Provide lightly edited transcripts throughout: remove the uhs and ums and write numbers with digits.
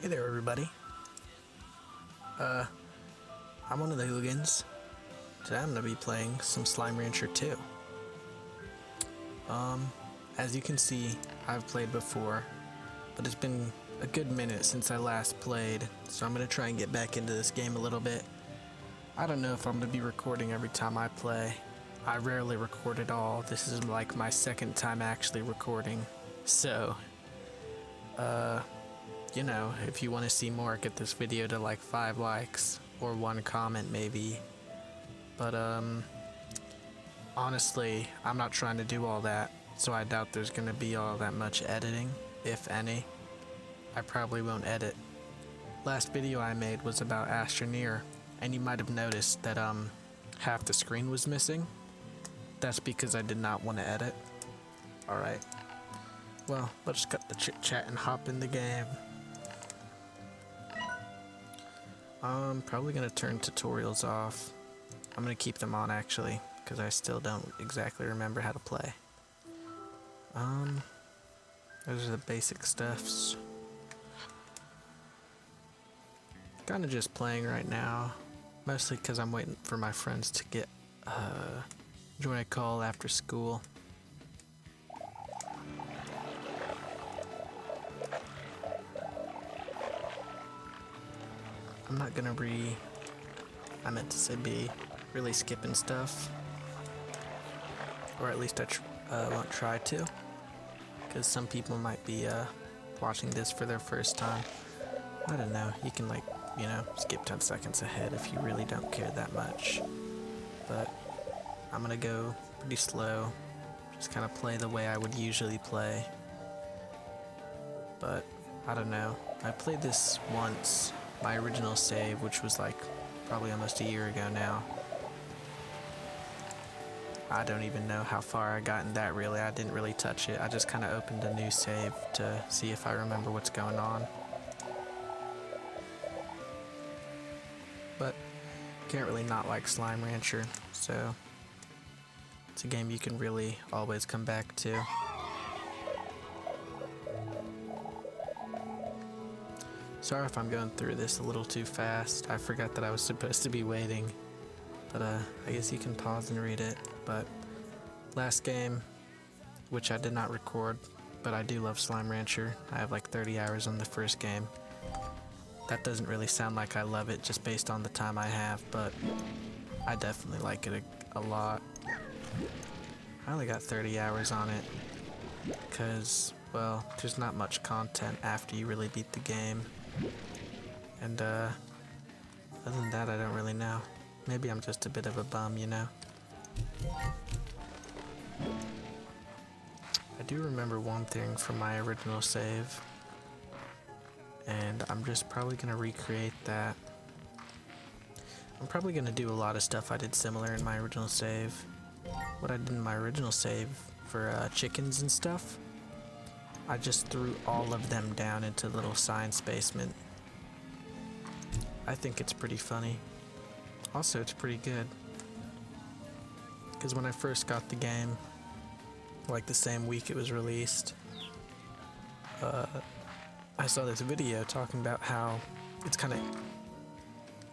Hey there, everybody. I'm one of the hooligans. Today I'm gonna be playing some Slime Rancher 2. As you can see, I've played before, but it's been a good minute since I last played, so I'm gonna try and get back into this game a little bit. I don't know if I'm gonna be recording every time I play. I rarely record at all. This is like my second time actually recording, so, you know, if you want to see more, get this video to like 5 likes or 1 comment maybe. But honestly, I'm not trying to do all that, so I doubt there's gonna be all that much editing, if any. I probably won't edit. Last video I made was about Astroneer, and you might have noticed that half the screen was missing. That's because I did not want to edit. Alright. Well, let's cut the chit chat and hop in the game. I'm probably gonna turn tutorials off. I'm gonna keep them on actually, because I still don't exactly remember how to play. Those are the basic stuffs. Kinda just playing right now, mostly because I'm waiting for my friends to get join a call after school. I'm not gonna I meant to say be really skipping stuff, or at least I won't try to, because some people might be watching this for their first time. I don't know, you can like, you know, skip 10 seconds ahead if you really don't care that much, but I'm gonna go pretty slow, just kind of play the way I would usually play. But I don't know, I played this once, my original save, which was like probably almost a year ago now. I don't even know how far I got in that really. I didn't really touch it. I just kind of opened a new save to see if I remember what's going on. But can't really not like Slime Rancher, so it's a game you can really always come back to. Sorry if I'm going through this a little too fast. I forgot that I was supposed to be waiting. But I guess you can pause and read it. But last game, which I did not record, but I do love Slime Rancher. I have like 30 hours on the first game. That doesn't really sound like I love it just based on the time I have, but I definitely like it a lot. I only got 30 hours on it because, well, there's not much content after you really beat the game. And other than that, I don't really know. Maybe I'm just a bit of a bum, you know? I do remember one thing from my original save, and I'm just probably gonna recreate that. I'm probably gonna do a lot of stuff I did similar in my original save. What I did in my original save for chickens and stuff, I just threw all of them down into a little science basement. I think it's pretty funny. Also, it's pretty good. Because when I first got the game, like the same week it was released, I saw this video talking about how it's kind of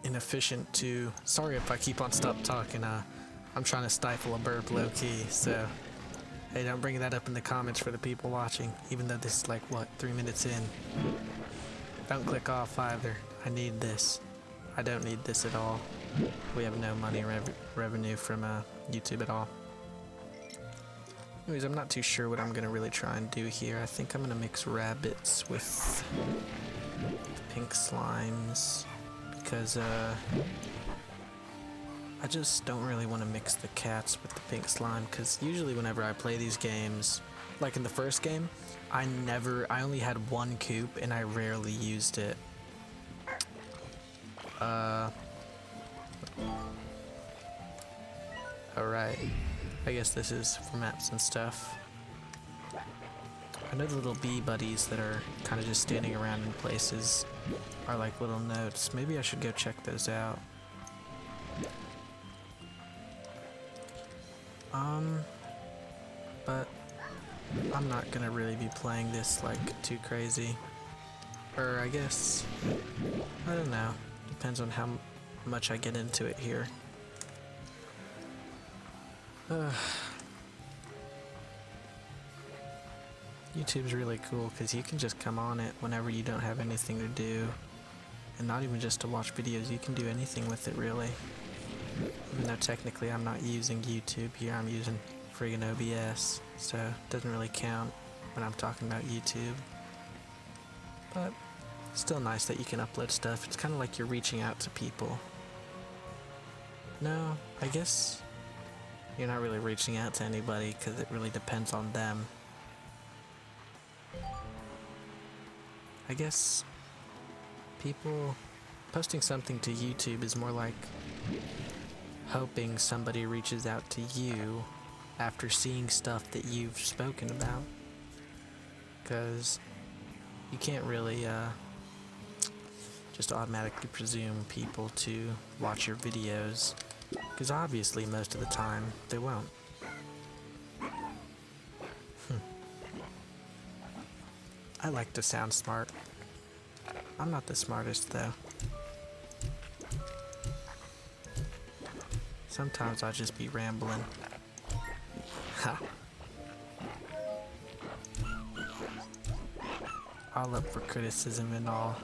inefficient to... Sorry if I keep on stop talking, I'm trying to stifle a burp low-key, so... Hey, don't bring that up in the comments for the people watching, even though this is like, what, 3 minutes in. Don't click off either. I need this. I don't need this at all. We have no money revenue from YouTube at all. Anyways, I'm not too sure what I'm going to really try and do here. I think I'm going to mix rabbits with pink slimes, because I just don't really want to mix the cats with the pink slime, because usually whenever I play these games, like in the first game, I only had 1 coop and I rarely used it. Alright, I guess this is for maps and stuff. I know the little bee buddies that are kind of just standing around in places are like little notes. Maybe I should go check those out. But I'm not gonna really be playing this like too crazy. Or I guess, I don't know. Depends on how much I get into it here. YouTube's really cool because you can just come on it whenever you don't have anything to do. And not even just to watch videos, you can do anything with it really. Even though technically I'm not using YouTube here, I'm using friggin' OBS, so it doesn't really count when I'm talking about YouTube. But still nice that you can upload stuff. It's kind of like you're reaching out to people. No, I guess you're not really reaching out to anybody because it really depends on them. I guess people posting something to YouTube is more like hoping somebody reaches out to you after seeing stuff that you've spoken about. Because you can't really just automatically presume people to watch your videos, because obviously most of the time they won't. I like to sound smart. I'm not the smartest though. Sometimes I'll just be rambling. Ha. All up for criticism and all.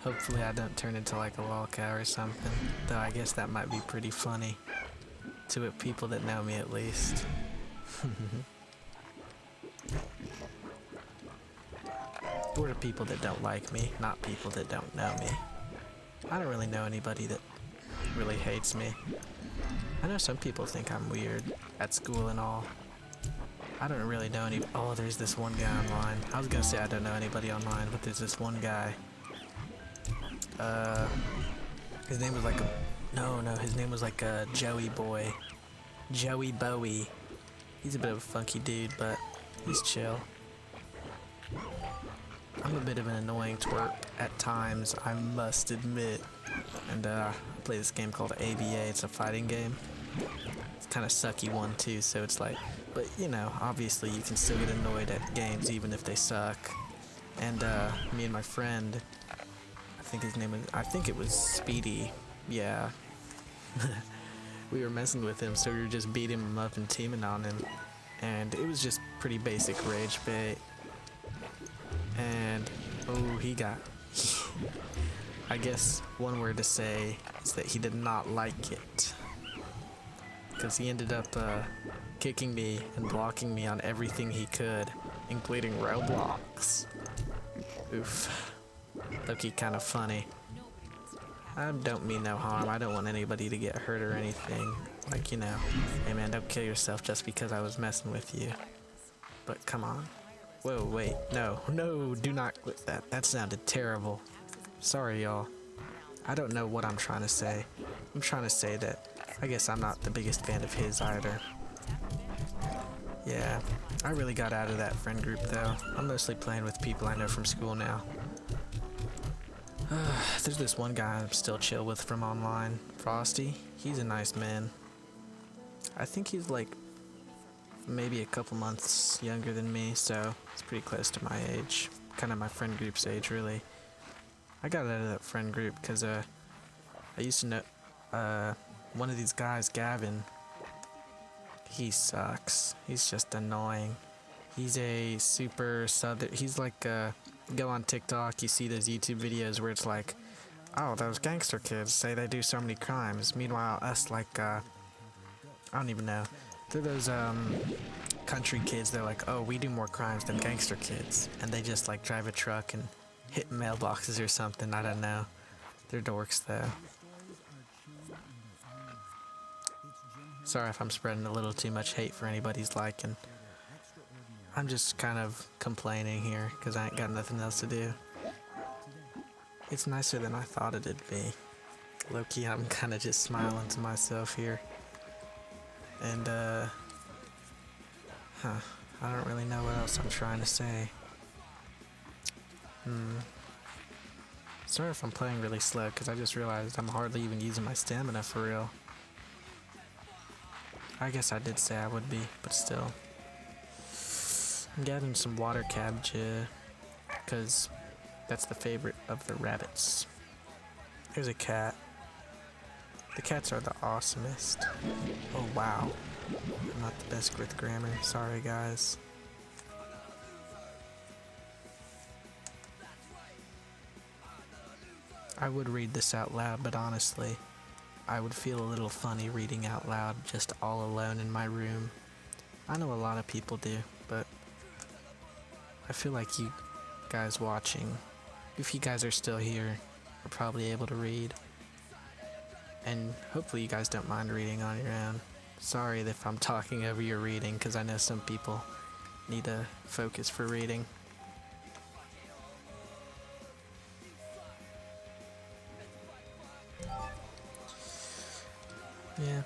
Hopefully I don't turn into like a lolcow or something. Though I guess that might be pretty funny. To people that know me at least. Or to people that don't like me, not people that don't know me. I don't really know anybody that really hates me. I know some people think I'm weird at school and all. I don't really know any. Oh, there's this one guy online. I was gonna say I don't know anybody online, but there's this one guy. His name was like a. No, his name was like a Joey Boy. Joey Bowie. He's a bit of a funky dude, but he's chill. I'm a bit of an annoying twerp at times, I must admit. And I play this game called ABA. It's a fighting game. It's kind of sucky one too, so it's like, but you know, obviously you can still get annoyed at games even if they suck. And me and my friend, I think it was Speedy. Yeah. We were messing with him, so we were just beating him up and teaming on him. And it was just pretty basic rage bait. And oh, he got I guess one word to say is that he did not like it, because he ended up kicking me and blocking me on everything he could, including Roblox. Oof. Look-y kind of funny. I don't mean no harm. I don't want anybody to get hurt or anything. Like, you know, hey man, don't kill yourself just because I was messing with you. But come on. Whoa, wait, no, do not clip that. That sounded terrible. Sorry, y'all. I don't know what I'm trying to say. I'm trying to say that I guess I'm not the biggest fan of his either. Yeah, I really got out of that friend group though. I'm mostly playing with people I know from school now. There's this one guy I'm still chill with from online, Frosty. He's a nice man. I think he's like maybe a couple months younger than me, so it's pretty close to my age. Kind of my friend group's age, really. I got out of that friend group because I used to know one of these guys, Gavin. He sucks. He's just annoying. He's a super southern. He's like go on TikTok, you see those YouTube videos where it's like, oh, those gangster kids say they do so many crimes. Meanwhile, us like I don't even know. They're those country kids. They're like, oh, we do more crimes than gangster kids, and they just like drive a truck and hit mailboxes or something. I don't know. They're dorks though. Sorry if I'm spreading a little too much hate for anybody's liking. I'm just kind of complaining here because I ain't got nothing else to do. It's nicer than I thought it'd be. Low-key, I'm kind of just smiling to myself here. And, I don't really know what else I'm trying to say. Sorry if I'm playing really slow, because I just realized I'm hardly even using my stamina for real. I guess I did say I would be, but still. I'm gathering some water cabbage, because That's the favorite of the rabbits. There's a cat. The cats are the awesomest. Oh wow. I'm not the best with grammar. Sorry guys. I would read this out loud, but honestly, I would feel a little funny reading out loud just all alone in my room. I know a lot of people do, but I feel like you guys watching, if you guys are still here, are probably able to read. And hopefully you guys don't mind reading on your own. Sorry if I'm talking over your reading, because I know some people need to focus for reading. Yeah.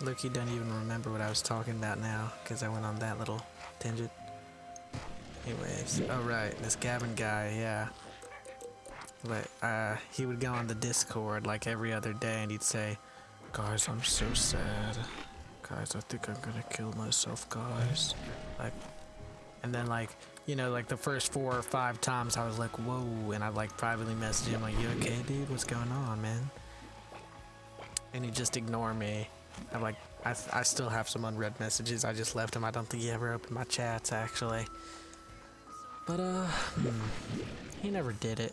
Loki don't even remember what I was talking about now, because I went on that little tangent. Anyways, oh right, this Gavin guy, yeah. But he would go on the Discord like every other day and he'd say, "Guys, I'm so sad. Guys, I think I'm gonna kill myself, guys." Like, and then like, you know, like the first 4 or 5 times I was like, whoa, and I'd like privately message him like, "You okay, dude? What's going on, man?" And he'd just ignore me. I'm like, I still have some unread messages. I just left him. I don't think he ever opened my chats, actually. But, he never did it.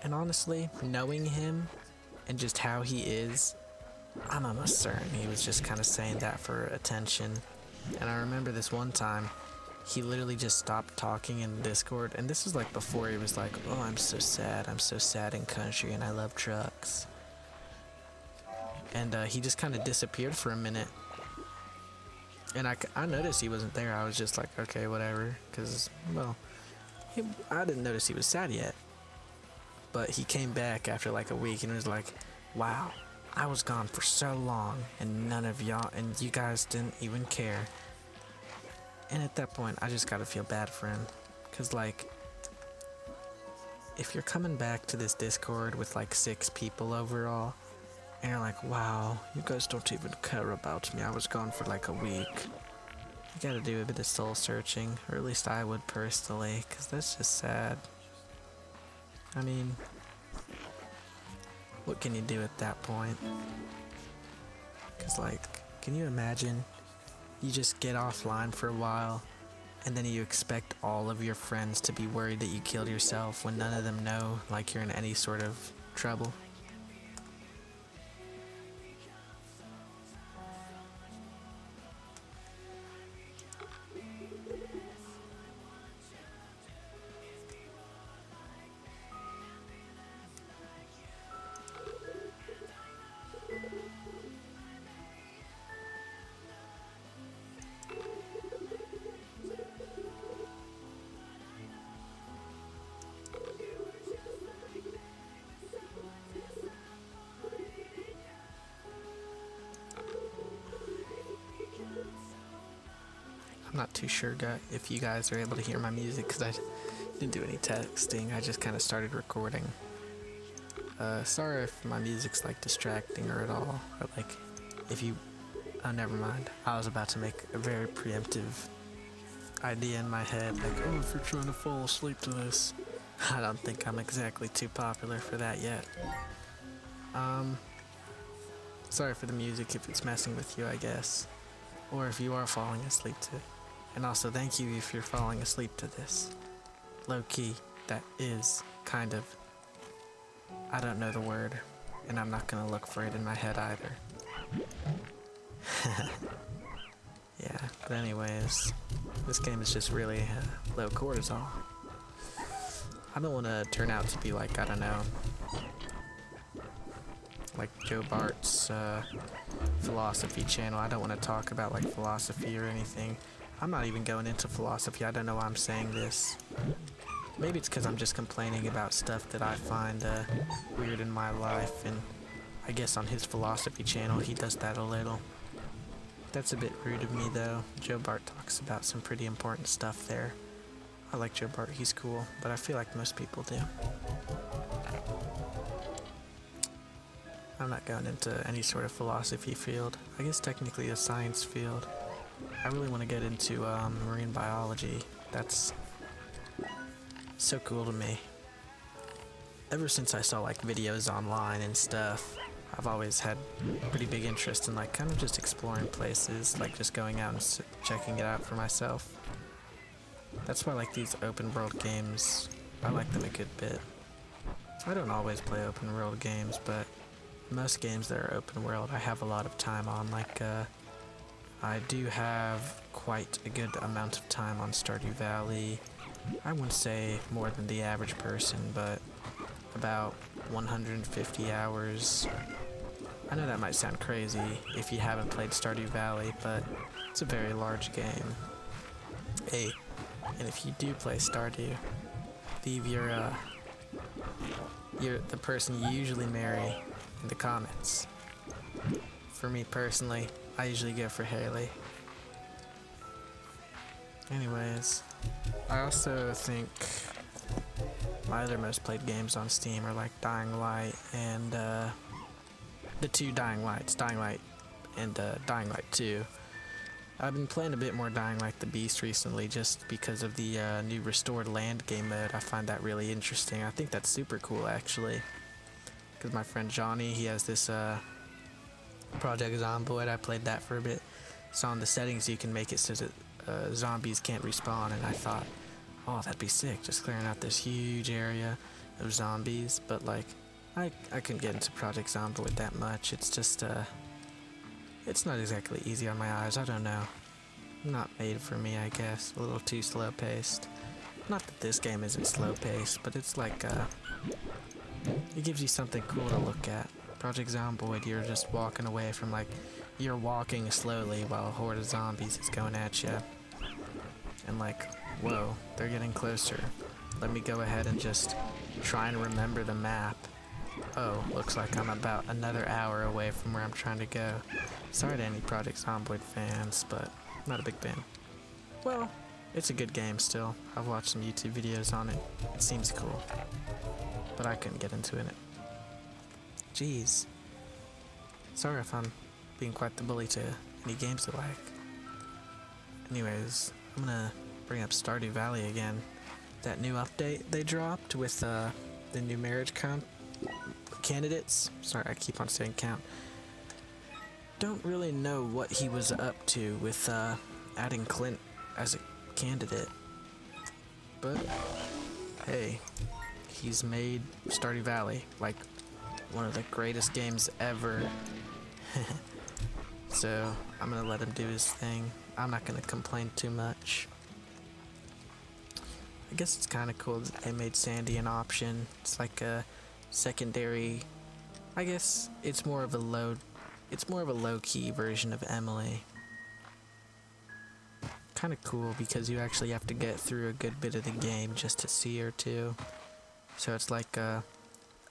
And honestly, knowing him and just how he is, I'm almost certain he was just kind of saying that for attention. And I remember this one time, he literally just stopped talking in Discord. And this was like before he was like, "Oh, I'm so sad in country and I love trucks." And he just kind of disappeared for a minute. And I noticed he wasn't there. I was just like, okay, whatever. Because, well, I didn't notice he was sad yet. But he came back after like a week and was like, "Wow, I was gone for so long and none of y'all, and you guys didn't even care." And at that point, I just gotta feel bad for him. Because like, if you're coming back to this Discord with like 6 people overall, and you're like, "Wow, you guys don't even care about me. I was gone for like a week." You gotta do a bit of soul searching, or at least I would personally, because that's just sad. I mean, what can you do at that point? Because like, can you imagine you just get offline for a while and then you expect all of your friends to be worried that you killed yourself when none of them know like you're in any sort of trouble? I'm not too sure if you guys are able to hear my music because I didn't do any texting. I just kind of started recording. Sorry if my music's like distracting or at all, or like if you... Oh, never mind. I was about to make a very preemptive idea in my head, like, "Oh, if you're trying to fall asleep to this." I don't think I'm exactly too popular for that yet. Sorry for the music if it's messing with you, I guess. Or if you are falling asleep to it. And also thank you if you're falling asleep to this. Low key, that is kind of... I don't know the word, and I'm not gonna look for it in my head either. Yeah, but anyways, this game is just really low cortisol. I don't want to turn out to be like, I don't know, like Joe Bart's philosophy channel. I don't want to talk about like philosophy or anything. I'm not even going into philosophy. I don't know why I'm saying this. Maybe it's because I'm just complaining about stuff that I find weird in my life, and I guess on his philosophy channel he does that a little. That's a bit rude of me though. Joe Bart talks about some pretty important stuff there. I like Joe Bart, he's cool, but I feel like most people do. I'm not going into any sort of philosophy field. I guess technically a science field. I really want to get into marine biology. That's so cool to me. Ever since I saw like videos online and stuff, I've always had pretty big interest in like kind of just exploring places, like just going out and checking it out for myself. That's why like these open world games, I like them a good bit. I don't always play open world games, but most games that are open world I have a lot of time on. Like I do have quite a good amount of time on Stardew Valley. I wouldn't say more than the average person, but about 150 hours. I know that might sound crazy if you haven't played Stardew Valley, but it's a very large game. Hey, and if you do play Stardew, leave the person you usually marry in the comments. For me personally, I usually go for Haley. Anyways, I also think my other most played games on Steam are like Dying Light and the two Dying Lights, Dying Light and Dying Light 2. I've been playing a bit more Dying Light the Beast recently just because of the new restored land game mode. I find that really interesting. I think that's super cool actually. Because my friend Johnny, he has this Project Zomboid. I played that for a bit. So on the settings you can make it so that zombies can't respawn, and I thought, oh, that'd be sick, just clearing out this huge area of zombies. But like, I couldn't get into Project Zomboid that much. It's just it's not exactly easy on my eyes. I don't know. Not made for me, I guess. A little too slow paced. Not that this game isn't slow paced, but it's like it gives you something cool to look at. Project Zomboid, you're just walking away from like, you're walking slowly while a horde of zombies is going at you. And like, whoa, they're getting closer. Let me go ahead and just try and remember the map. Oh, looks like I'm about another hour away from where I'm trying to go. Sorry to any Project Zomboid fans, but not a big fan. Well, it's a good game still. I've watched some YouTube videos on it. It seems cool. But I couldn't get into it. Jeez. Sorry if I'm being quite the bully to any games you like. Anyways, I'm gonna bring up Stardew Valley again. That new update they dropped with the new marriage candidates. Sorry, I keep on saying count. Don't really know what he was up to with adding Clint as a candidate. But hey, he's made Stardew Valley like one of the greatest games ever. So I'm gonna let him do his thing. I'm not gonna complain too much. I guess it's kind of cool that they made Sandy an option. It's like a secondary. I guess it's more of a low-key version of Emily. Kind of cool because you actually have to get through a good bit of the game just to see her too. So it's like a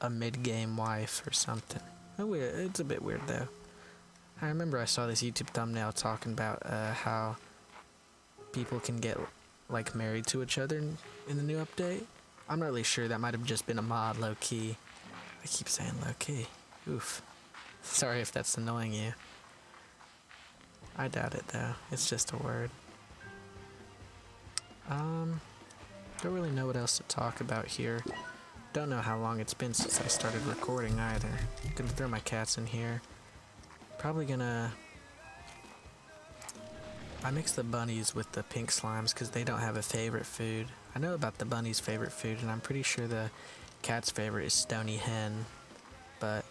mid-game wife or something. It's a bit weird though. I remember I saw this YouTube thumbnail talking about how people can get like married to each other in the new update. I'm not really sure. That might have just been a mod, low-key. I keep saying low-key. Oof. Sorry if that's annoying you. I doubt it though. It's just a word. Don't really know what else to talk about here. Don't know how long it's been since I started recording either. Gonna throw my cats in here. Probably gonna... I mix the bunnies with the pink slimes because they don't have a favorite food. I know about the bunny's favorite food, and I'm pretty sure the cat's favorite is stony hen. But...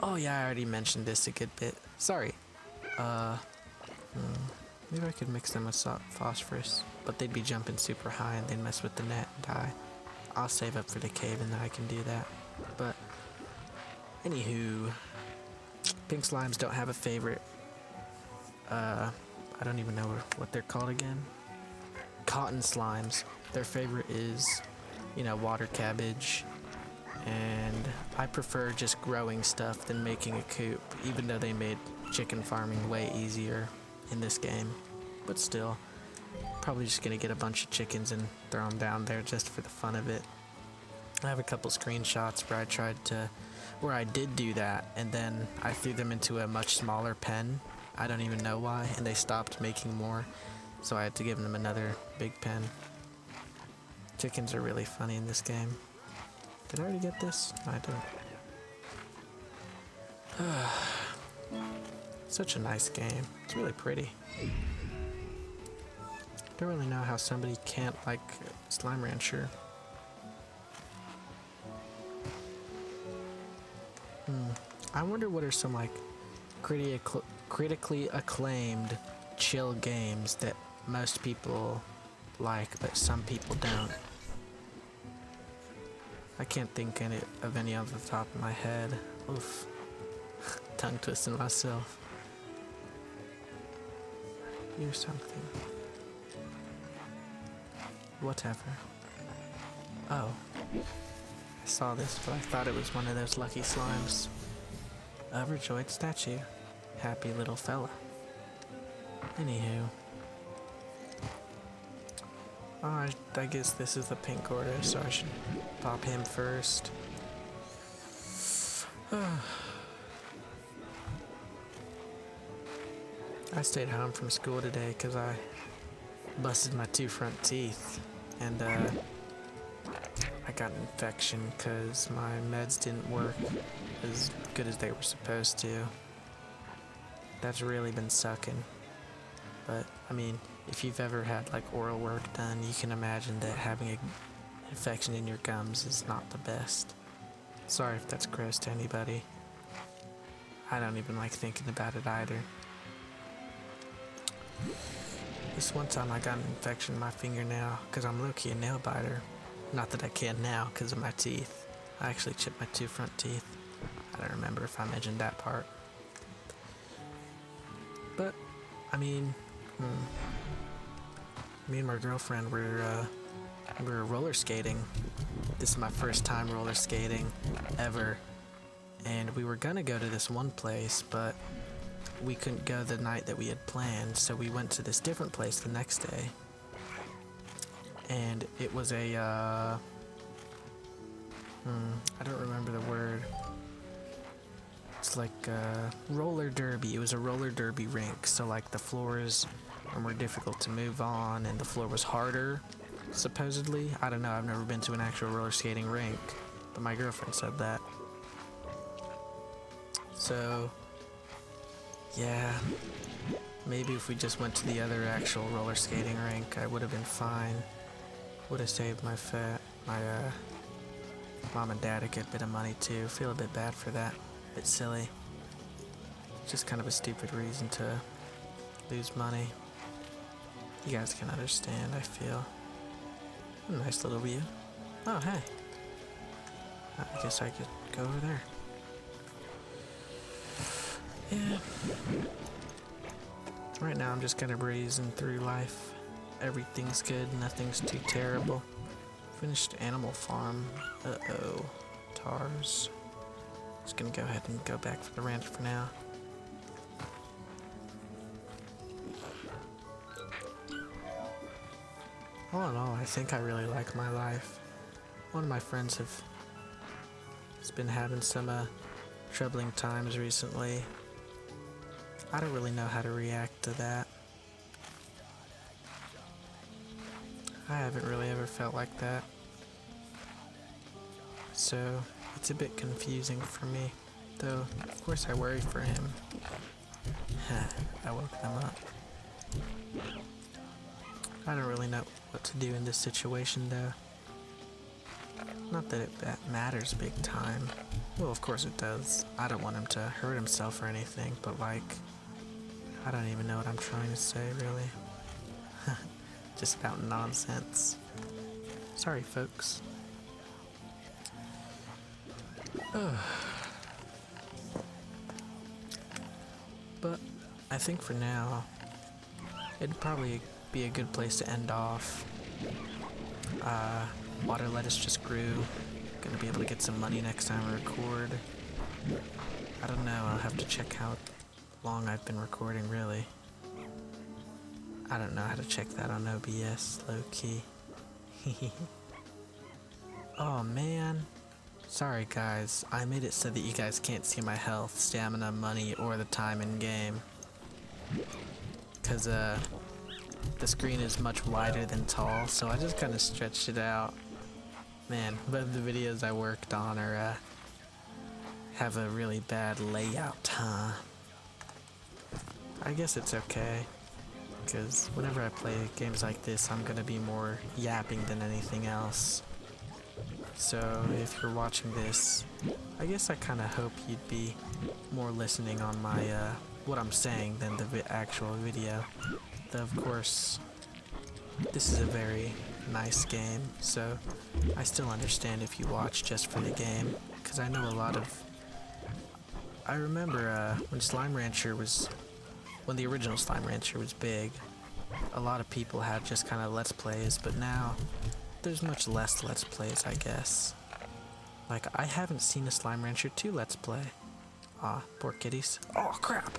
oh yeah, I already mentioned this a good bit. Sorry. Maybe I could mix them with phosphorus. But they'd be jumping super high and they'd mess with the net and die. I'll save up for the cave and then I can do that. But... anywho... pink slimes don't have a favorite. I don't even know what they're called again. Cotton slimes. Their favorite is, you know, water cabbage. And I prefer just growing stuff than making a coop, even though they made chicken farming way easier in this game. But still, probably just gonna get a bunch of chickens and throw them down there just for the fun of it. I have a couple screenshots where I did do that, and then I threw them into a much smaller pen. I don't even know why, and they stopped making more, so I had to give them another big pen. Chickens are really funny in this game. Did I already get this? No, I didn't. Such a nice game. It's really pretty. Don't really know how somebody can't like Slime Rancher. I wonder what are some like critically acclaimed chill games that most people like, but some people don't. I can't think of any off the top of my head. Oof. Tongue twisting myself. Here's something. Whatever. Oh. I saw this, but I thought it was one of those lucky slimes. Overjoyed statue. Happy little fella. Anywho. Oh, I guess this is the pink order, so I should pop him first. I stayed home from school today because I busted my 2 front teeth, and I got an infection because my meds didn't work as good as they were supposed to. That's really been sucking. But, I mean, if you've ever had like oral work done, you can imagine that having an infection in your gums is not the best. Sorry if that's gross to anybody. I don't even like thinking about it either. This one time I got an infection in my fingernail because I'm low-key a nail biter. Not that I can now because of my teeth. I actually chipped my 2 front teeth. I don't remember if I mentioned that part. But, I mean, me and my girlfriend were roller skating. This is my first time roller skating ever. And we were gonna go to this one place, but we couldn't go the night that we had planned, so we went to this different place the next day. And it was a, I don't remember the word. It's like a roller derby. It was a roller derby rink, so like the floors were more difficult to move on, and the floor was harder, supposedly. I don't know, I've never been to an actual roller skating rink, but my girlfriend said that. So, yeah, maybe if we just went to the other actual roller skating rink, I would have been fine. Would have saved my mom and dad a good bit of money too. Feel a bit bad for that. A bit silly. Just kind of a stupid reason to lose money. You guys can understand, I feel. A nice little view. Oh, hey. I guess I could go over there. Yeah. Right now I'm just kind of breezing through life. Everything's good, nothing's too terrible. Finished Animal Farm. Uh-oh. Tars. Just gonna go ahead and go back for the ranch for now. All in all, I think I really like my life. One of my friends has been having some troubling times recently. I don't really know how to react to that. I haven't really ever felt like that. So, it's a bit confusing for me. Though, of course I worry for him. I woke them up. I don't really know what to do in this situation though. Not that it matters big time. Well, of course it does. I don't want him to hurt himself or anything, but like, I don't even know what I'm trying to say really. Just about nonsense. Sorry, folks. But I think for now, it'd probably be a good place to end off. Water lettuce just grew. Gonna be able to get some money next time I record. I don't know, I'll have to check how long I've been recording really. I don't know how to check that on OBS, low key. Oh man. Sorry guys, I made it so that you guys can't see my health, stamina, money, or the time in game. Cause the screen is much wider than tall, so I just kind of stretched it out. Man, but the videos I worked on are have a really bad layout, huh? I guess it's okay, because whenever I play games like this, I'm gonna be more yapping than anything else. So if you're watching this, I guess I kind of hope you'd be more listening on my what I'm saying than the actual video. Though of course, this is a very nice game, so I still understand if you watch just for the game, because I know a lot of... I remember when the original Slime Rancher was big, a lot of people had just kind of Let's Plays, but now there's much less Let's Plays, I guess. Like, I haven't seen a Slime Rancher 2 Let's Play. Aw, poor kitties. Oh, crap!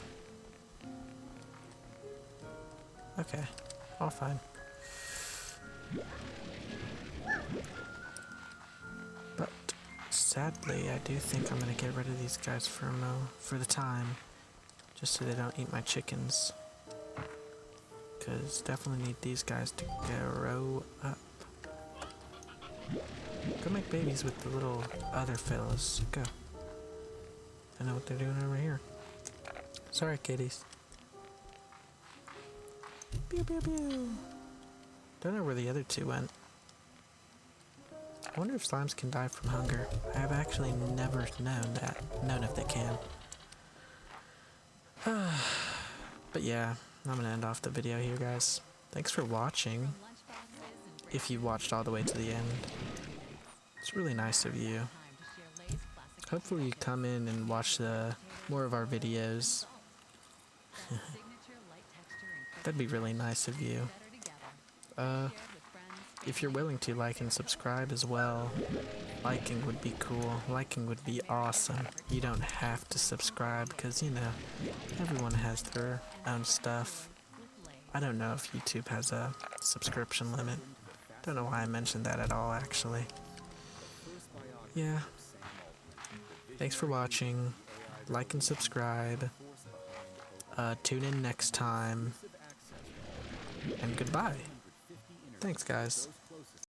Okay, all fine. But sadly, I do think I'm gonna get rid of these guys for the time, just so they don't eat my chickens. Cause definitely need these guys to grow up. Go make babies with the little other fellas. Go. I know what they're doing over here. Sorry, kitties. Pew pew pew. Don't know where the other two went. I wonder if slimes can die from hunger. I have actually never known if they can. But yeah, I'm gonna end off the video here, guys. Thanks for watching. If you watched all the way to the end. It's really nice of you. Hopefully you come in and watch more of our videos. That'd be really nice of you. If you're willing to, like and subscribe as well. Liking would be cool. Liking would be awesome. You don't have to subscribe because, you know, everyone has their own stuff. I don't know if YouTube has a subscription limit. Don't know why I mentioned that at all, actually. Yeah. Thanks for watching. Like and subscribe. Tune in next time. And goodbye. Thanks, guys.